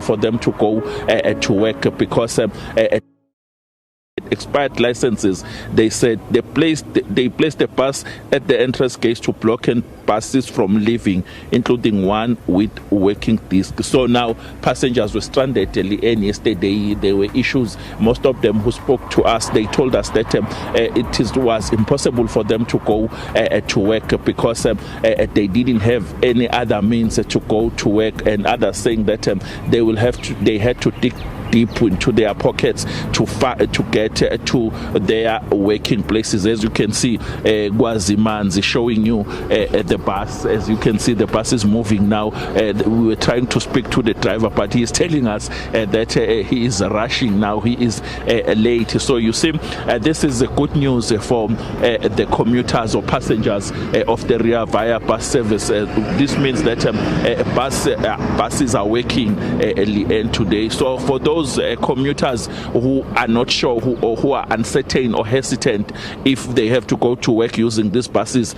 for them to go to work because expired licenses. They said they placed the bus at the entrance gates to block buses from leaving, including one with working disc. So now passengers were stranded and yesterday. There were issues. Most of them who spoke to us, they told us that it was impossible for them to go to work because they didn't have any other means to go to work, and others saying that they had to dig deep into their pockets to get to their working places. As you can see, Gwazimanzi showing you the bus. As you can see, the bus is moving now. We were trying to speak to the driver, but he is telling us that he is rushing now. He is late. So you see, this is good news for the commuters or passengers of the Rea Vaya bus service. This means that buses are working today. So for those commuters who are not sure who are uncertain or hesitant if they have to go to work using these buses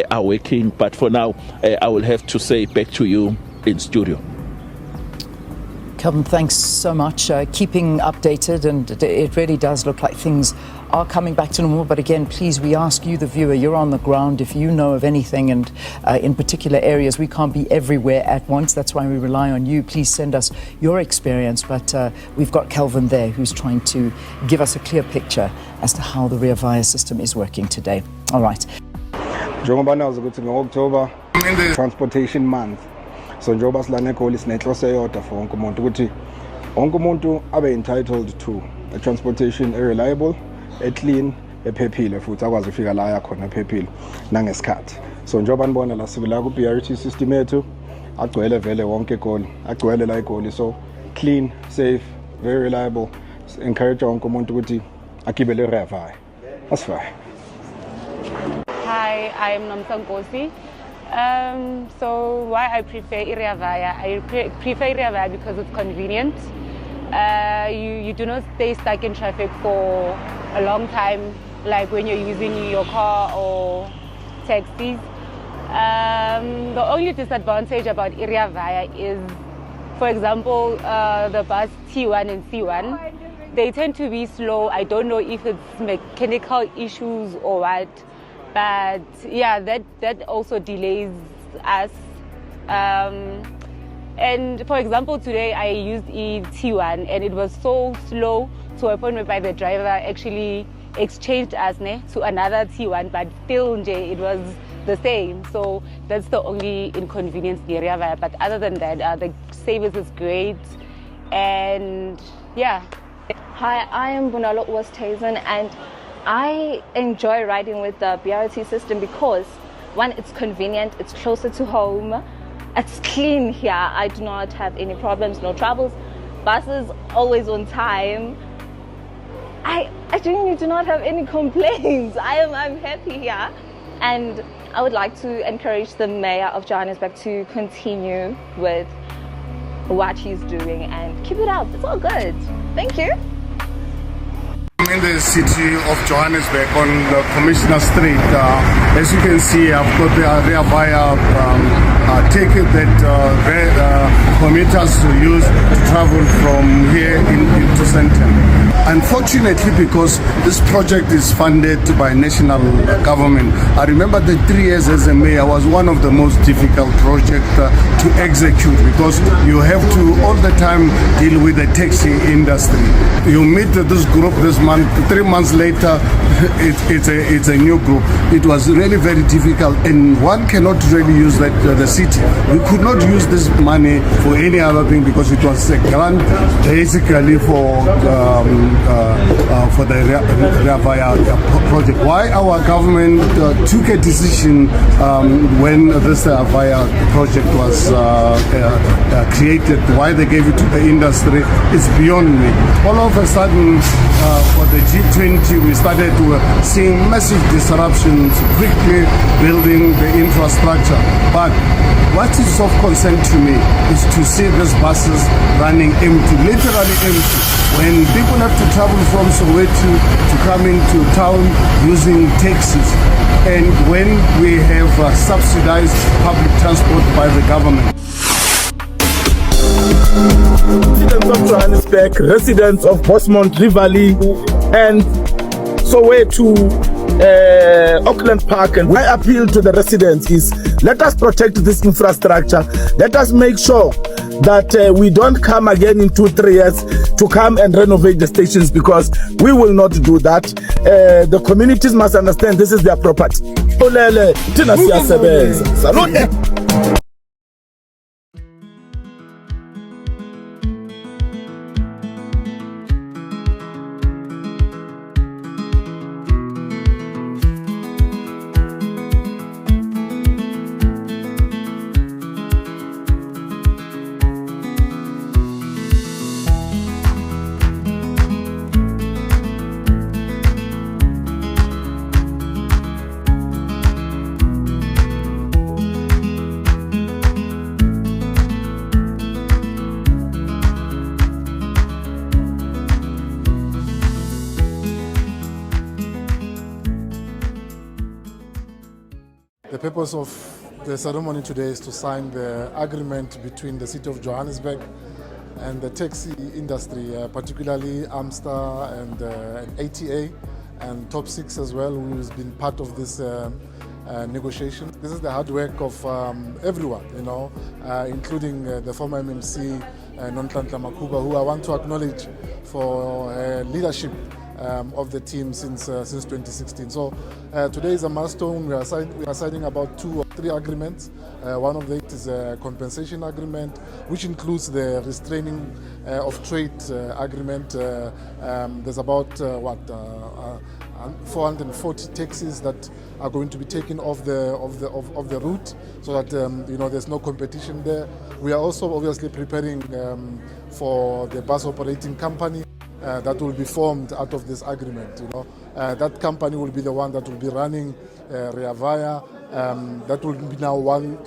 are working. But for now, I will have to say back to you in studio. Kelvin, thanks so much. Keeping updated, and it really does look like things are coming back to normal. But again, please, we ask you, the viewer, you're on the ground. If you know of anything, and in particular areas, we can't be everywhere at once. That's why we rely on you. Please send us your experience. But we've got Kelvin there who's trying to give us a clear picture as to how the Rea Vaya system is working today. All right. October, Transportation Month. So njengoba silana eGoli sinenhloso eyodwa for wonke umuntu ukuthi wonke umuntu abe entitled to a transportation reliable, clean, ephephile futhi akwazi ukufika la yakhona ephephile nangesikhathi. So njengoba nibona la sivela ku BRT system yethu agcwele vele wonke eGoli, agcwele la eGoli. So clean, safe, very reliable. Encourage wonke umuntu ukuthi agibele Rea Vaya. That's fine. Hi, I'm Nomsankosi. So why I prefer Rea Vaya? I prefer Rea Vaya because it's convenient. You do not stay stuck in traffic for a long time, like when you're using your car or taxis. The only disadvantage about Rea Vaya is, for example, the bus T1 and C1, they tend to be slow. I don't know if it's mechanical issues or what. But yeah, that also delays us. And for example, today I used T1 and it was so slow to a point whereby the driver actually exchanged us to another T1, but still it was the same. So that's the only inconvenience in Rea Vaya. But other than that, the service is great. And yeah. Hi, I am Bonalo Westhazen, and I enjoy riding with the BRT system because, one, it's convenient, it's closer to home, it's clean here. I do not have any problems, no troubles. Buses always on time. I genuinely do not have any complaints. I'm happy here, and I would like to encourage the mayor of Johannesburg to continue with what he's doing and keep it up. It's all good. Thank you. In the city of Johannesburg on the Commissioner Street. As you can see, I've got the Rea Vaya ticket that commuters use to travel from here into Sandton. Unfortunately, because this project is funded by national government, I remember the 3 years as a mayor was one of the most difficult projects to execute because you have to all the time deal with the taxi industry. You meet this group this month, 3 months later, it's a new group. It was really very difficult, and one cannot really use that the city. We could not use this money for any other thing because it was a grant basically for the Rea Vaya project. Why our government took a decision when this Rea Vaya project was created, why they gave it to the industry, is beyond me. All of a sudden, for the G20, we started seeing massive disruptions, quickly building the infrastructure. But what is of concern to me is to see these buses running empty, literally empty. When people have to travel from Soweto to come into town using taxis, and when we have subsidized public transport by the government. Residents of Johannesburg, residents of Bosmont, Rivali, and Soweto, Auckland Park, and my appeal to the residents is let us protect this infrastructure. Let us make sure that we don't come again in 2-3 years to come and renovate the stations, because we will not do that. The communities must understand this is their property. Salute. The purpose of the ceremony today is to sign the agreement between the City of Johannesburg and the taxi industry, particularly Amstar and ATA and Top 6 as well, who has been part of this negotiation. This is the hard work of everyone, including the former MMC, Nonhlanhla Makuba, who I want to acknowledge for leadership of the team since 2016. So today is a milestone. We are signing about 2 or 3 agreements. One of them is a compensation agreement, which includes the restraining of trade agreement. There's about 440 taxis that are going to be taken off the route, so that there's no competition there. We are also obviously preparing for the bus operating company that will be formed out of this agreement. That company will be the one that will be running Rea Vaya. That will be now one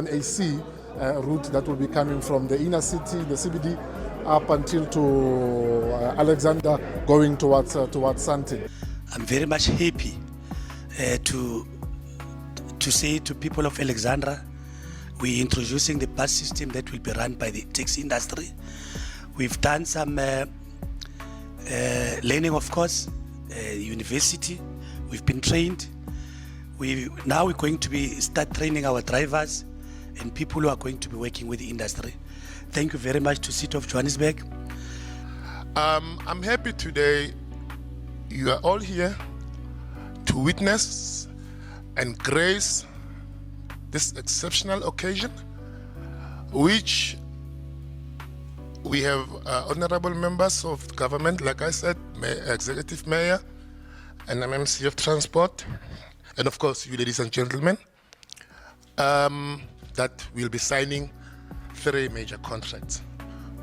AC route that will be coming from the inner city, the CBD, up until to Alexander, going towards Sandton. I'm very much happy to say to people of Alexandra, we're introducing the bus system that will be run by the taxi industry. We've done some learning, of course, university. We've been trained. Now we're going to start training our drivers and people who are going to be working with the industry. Thank you very much to City of Johannesburg. I'm happy today you are all here to witness and grace this exceptional occasion, which we have honorable members of government, like I said, Executive Mayor and MMC of Transport, and of course you ladies and gentlemen, that will be signing 3 major contracts,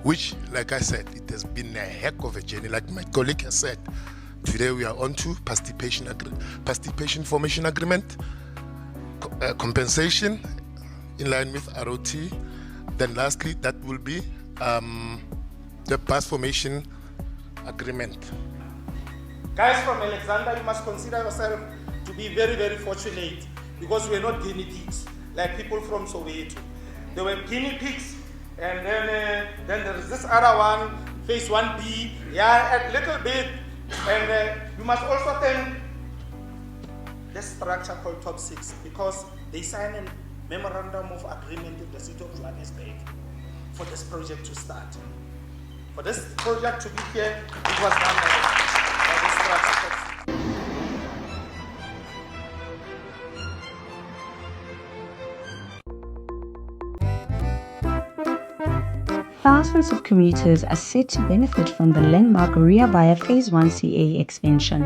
which, like I said, it has been a heck of a journey. Like my colleague has said, today we are on to participation formation agreement, compensation in line with ROT. Then lastly, that will be the bus formation agreement. Guys from Alexander, you must consider yourself to be very, very fortunate, because we're not guinea pigs like people from Soweto. They were guinea pigs, and then there is this other one, phase 1B, a little bit. And you must also thank this structure called Top 6, because they signed a memorandum of agreement with the City of Johannesburg for this project to start. For this project to be here, it was done by this structure. Thousands of commuters are set to benefit from the landmark Rea Vaya Phase 1 CA expansion.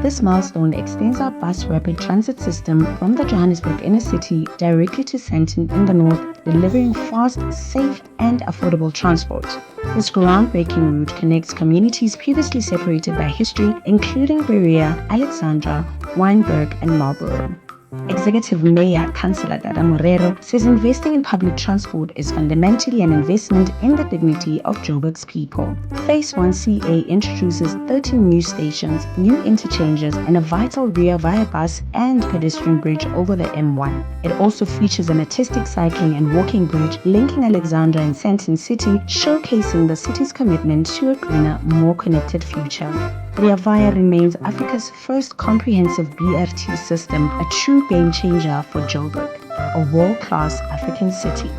This milestone extends our bus rapid transit system from the Johannesburg inner city directly to Sandton in the north, delivering fast, safe and affordable transport. This groundbreaking route connects communities previously separated by history, including Berea, Alexandra, Wynberg and Marlborough. Executive Mayor Councillor Dada Morero says investing in public transport is fundamentally an investment in the dignity of Joburg's people. Phase 1CA introduces 13 new stations, new interchanges, and a vital Rea Vaya bus and pedestrian bridge over the M1. It also features an artistic cycling and walking bridge linking Alexandra and Sandton City, showcasing the city's commitment to a greener, more connected future. Rea Vaya remains Africa's first comprehensive BRT system, a true game changer for Joburg, a world-class African city.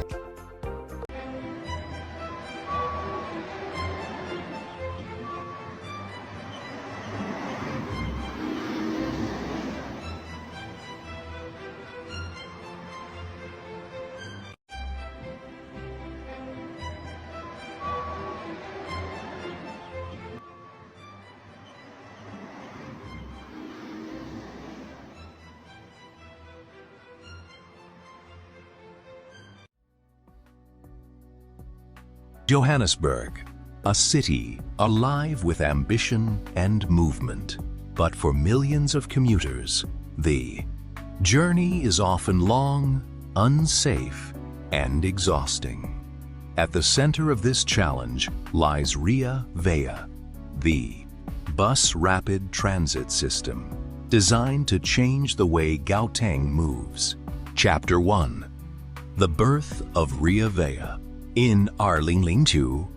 Johannesburg, a city alive with ambition and movement. But for millions of commuters, the journey is often long, unsafe, and exhausting. At the center of this challenge lies Rea Vaya, the bus rapid transit system designed to change the way Gauteng moves. Chapter 1. The birth of Rea Vaya. In Ekurhuleni 2,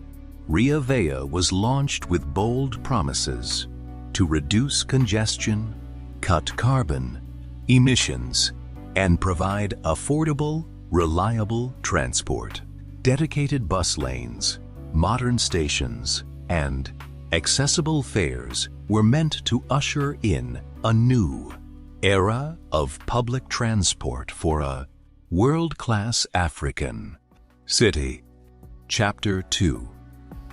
Rea Vaya was launched with bold promises to reduce congestion, cut carbon emissions, and provide affordable, reliable transport. Dedicated bus lanes, modern stations, and accessible fares were meant to usher in a new era of public transport for a world-class African city. Chapter 2.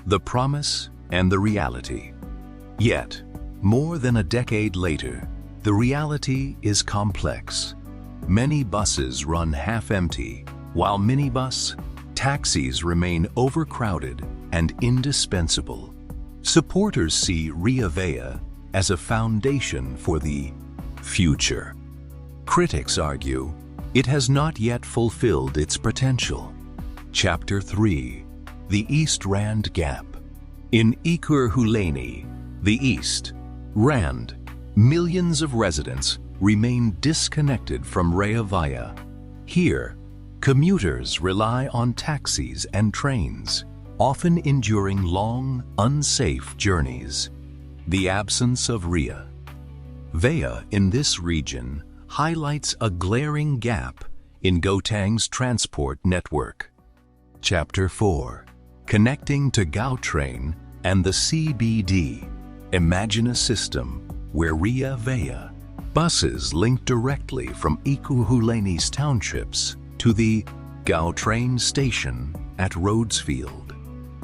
The Promise and the Reality. Yet, more than a decade later, the reality is complex. Many buses run half-empty, while minibus, taxis remain overcrowded and indispensable. Supporters see Rea Vaya as a foundation for the future. Critics argue it has not yet fulfilled its potential. Chapter 3. The East Rand Gap. In Ekurhuleni, the East Rand, millions of residents remain disconnected from Rea Vaya. Here, commuters rely on taxis and trains, often enduring long, unsafe journeys. The absence of Rea Vaya in this region highlights a glaring gap in Gauteng's transport network. Chapter 4. Connecting to Gautrain and the CBD. Imagine a system where Rea Vaya buses link directly from Ekurhuleni's townships to the Gautrain station at Rhodesfield.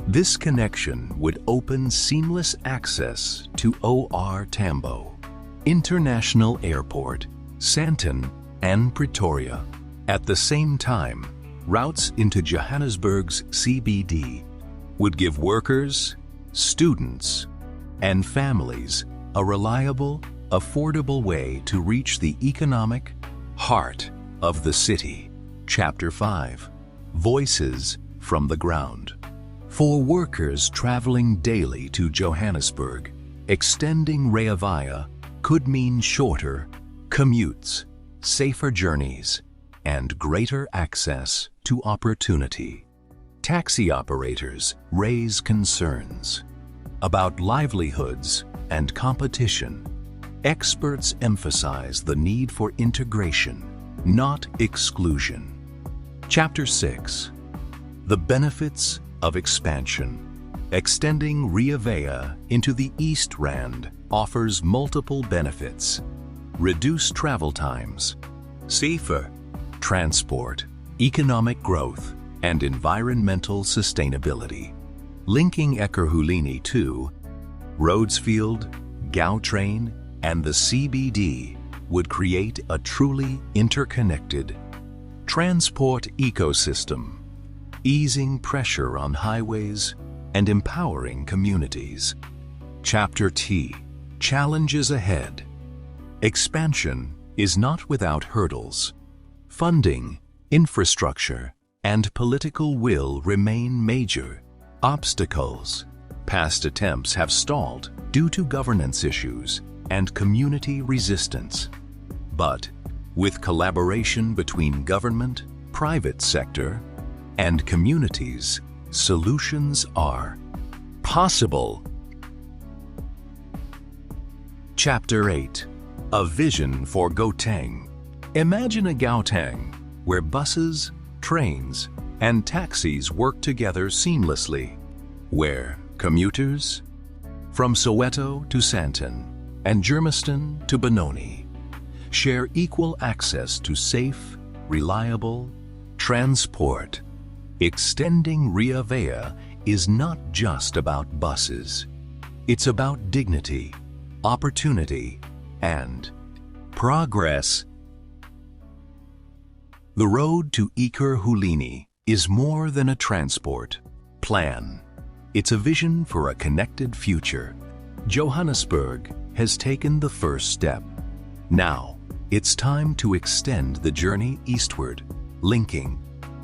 This connection would open seamless access to OR Tambo International Airport, Sandton, and Pretoria. At the same time, routes into Johannesburg's CBD would give workers, students, and families a reliable, affordable way to reach the economic heart of the city. Chapter 5. Voices from the ground. For workers traveling daily to Johannesburg, extending Rea Vaya could mean shorter commutes, safer journeys, and greater access to opportunity. Taxi operators raise concerns about livelihoods and competition. Experts emphasize the need for integration, not exclusion. Chapter 6. The Benefits of Expansion. Extending Rea Vaya into the East Rand offers multiple benefits: reduced travel times, safer transport, economic growth, and environmental sustainability. Linking Ekurhuleni to Rhodesfield, Gautrain, and the CBD would create a truly interconnected transport ecosystem, easing pressure on highways and empowering communities. Chapter T. Challenges ahead. Expansion is not without hurdles. Funding, infrastructure, and political will remain major obstacles. Past attempts have stalled due to governance issues and community resistance. But with collaboration between government, private sector, and communities, solutions are possible. Chapter 8. A Vision for Gauteng. Imagine a Gauteng where buses, trains, and taxis work together seamlessly, where commuters from Soweto to Sandton and Germiston to Benoni share equal access to safe, reliable transport. Extending Rea Vaya is not just about buses. It's about dignity, opportunity, and progress. The road to Ekurhuleni is more than a transport plan. It's a vision for a connected future. Johannesburg has taken the first step. Now, it's time to extend the journey eastward, linking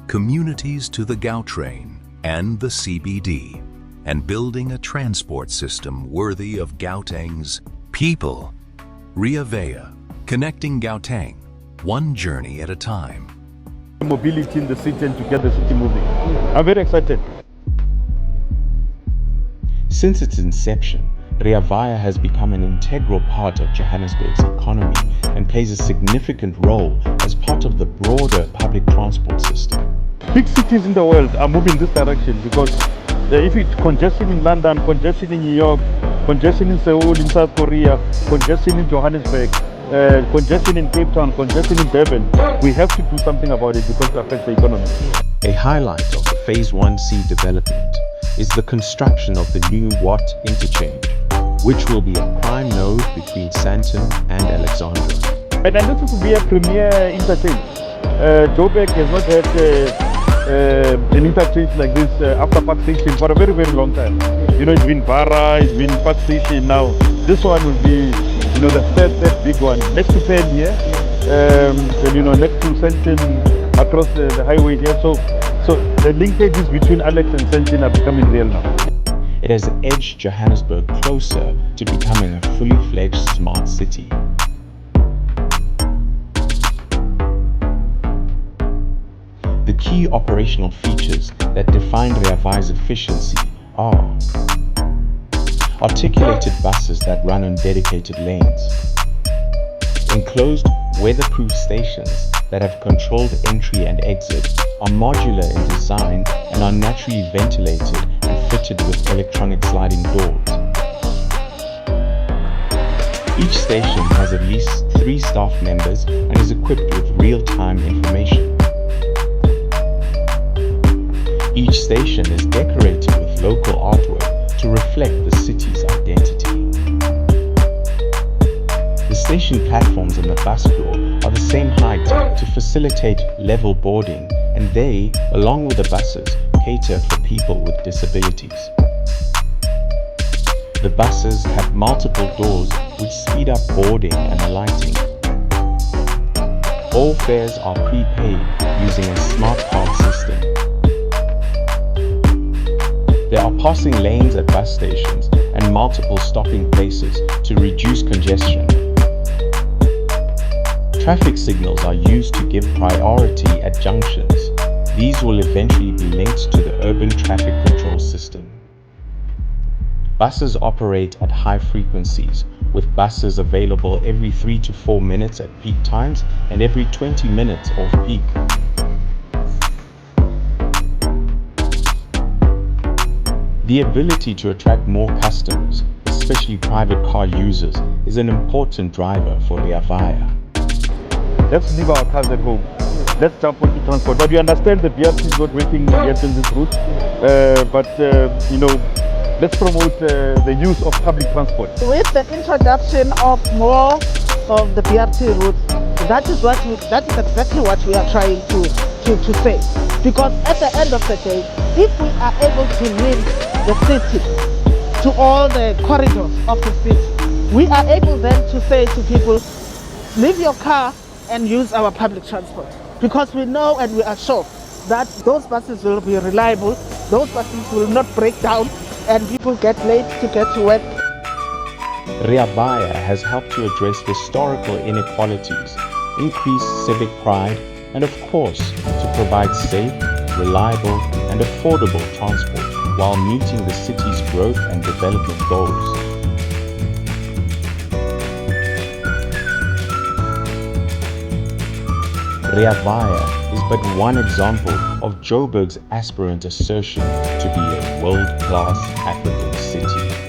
communities to the Gautrain and the CBD, and building a transport system worthy of Gauteng's people. Rea Vaya, connecting Gauteng, one journey at a time. Mobility in the city and to get the city moving. I'm very excited. Since its inception, Rea Vaya has become an integral part of Johannesburg's economy and plays a significant role as part of the broader public transport system. Big cities in the world are moving this direction because if it's congestion in London, congestion in New York, congestion in Seoul, in South Korea, congestion in Johannesburg, congestion in Cape Town, congestion in Durban, we have to do something about it because it affects the economy. A highlight of the Phase 1C development is the construction of the new Watt interchange, which will be a prime node between Sandton and Alexandra. And this will be a premier interchange. Joburg has not had an interchange like this after Park Station for a very, very long time. You know, it's been Barra, it's been Park Station now. This one will be, you know, the third big one. Next to Penn here, and, you know, next to Sandton across the highway here. So the linkages between Alex and Sandton are becoming real now. It has edged Johannesburg closer to becoming a fully fledged smart city. The key operational features that define Rea Vaya's efficiency are articulated buses that run on dedicated lanes, enclosed weatherproof stations that have controlled entry and exit, are modular in design and are naturally ventilated and fitted with electronic sliding doors. Each station has at least 3 staff members and is equipped with real-time information. Each station is decorated with local artwork to reflect the city's identity. The station platforms and the bus floor are the same height to facilitate level boarding, and they, along with the buses, cater for people with disabilities. The buses have multiple doors which speed up boarding and alighting. All fares are prepaid using a smart card system. There are passing lanes at bus stations and multiple stopping places to reduce congestion. Traffic signals are used to give priority at junctions. These will eventually be linked to the urban traffic control system. Buses operate at high frequencies, with buses available every 3 to 4 minutes at peak times and every 20 minutes off-peak. The ability to attract more customers, especially private car users, is an important driver for Rea Vaya. Let's leave our cars at home. Let's jump onto transport. But we understand the BRT is not working yet in this route. You know, let's promote the use of public transport. With the introduction of more of the BRT routes, that is exactly what we are trying to say. Because at the end of the day, if we are able to link the city to all the corridors of the city, we are able then to say to people, leave your car and use our public transport, because we know and we are sure that those buses will be reliable, those buses will not break down, and people get late to get to work. Rea Vaya has helped to address historical inequalities, increase civic pride, and of course, to provide safe, reliable, and affordable transport while meeting the city's growth and development goals. Rea Vaya is but one example of Joburg's aspirant assertion to be a world-class African city.